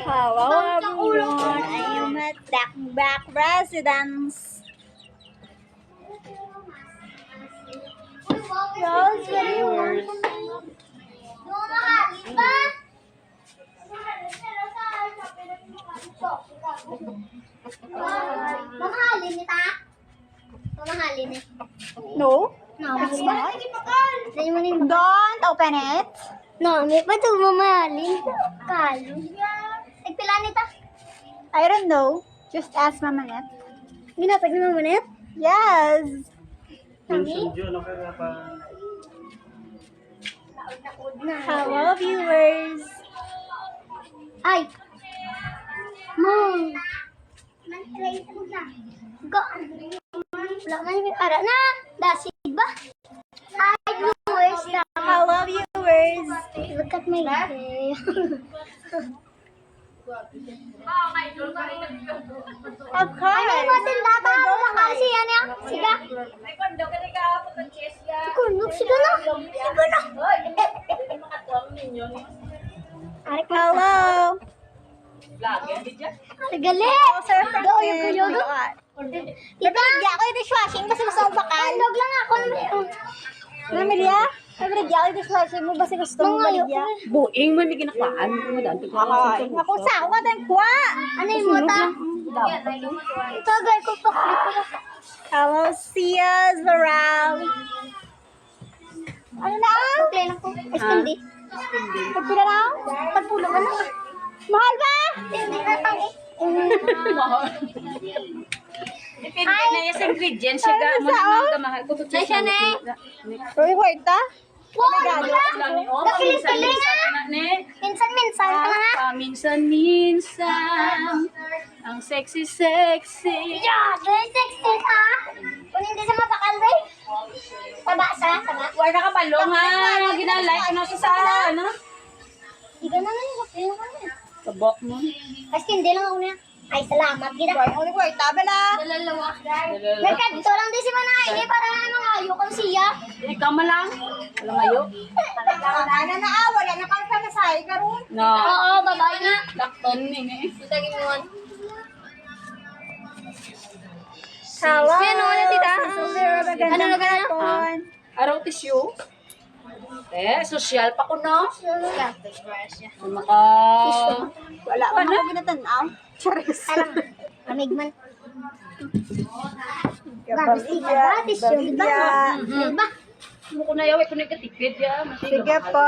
Hello everyone, I am at Dakbak Residence. Yes, very warm. Mamahalin ni ta? Mamahalin ni? No, No, it's not. Don't Don't open it. No, may pa ito mamahalin. Kalo. Nagpila ni ta? I don't know. Just ask Mama Net. Ginatag ni Mama Net? Yes. Hello viewers. Ay! Mom! Go! Wala man yung ara na! Dasig ba? Ay, viewers na! Hello viewers. Look at my hair. Of course. Ano mo din data? Wala kasi yan yan. Siga. Kulog, siga na. Siga na. Hello. Tagali. Sir Frank. Go, yung yodo. Tita. Nabigyan ako yung dishwashing kasi gusto mong bakal. Kulog lang ako. Namilya? Nabigyan ako yung dishwashing mo kasi gusto mong baligya. Buing mo may ginakwaan mo daan Ako sa ako ka tayong kuha. Ano yung mata? Tagay ko pa. Hello, Sias Varao. Ano na? Play lang ko. Eskundi. Pagpila na? Pagpulo ka na. Mahal ba? Hindi na tang eh. Depende na yung sa ingredients siya ga mo na gamahal ko to siya na. Uy, wait ta? Wow, wala. Nakilig-kilig nga. Minsan-minsan ka na nga. Minsan ang sexy. Yeah, very sexy ka. Kung hindi sa mapakal, bay. Pabasa, tama. Wala ka palong ha. Ginalike ko na siya sa ano. Di ka na nga yung kapil naman eh. Kabok mo. Kasi hindi lang ako niya. Ay, salamat. Gida. Wait ta, bala. Dalalawa. Nagkadto lang din si Manay. Para ano nga, ayokang siya. Ikaw malang. Wala ngayo. Wala na wala na kang kamasay karon. No. Oo, babae nga. Lakton ni eh. Tutagin mo yan. Hello. Ano na, tita? Ano na ka na? Araw tissue. Social pa ko no. Maka Wala pa na ginatanaw. Charis. Amig man. Kapamilya. Batis yun, diba? Diba? mo ko na yaw ko nagkatipid ya. Sige po.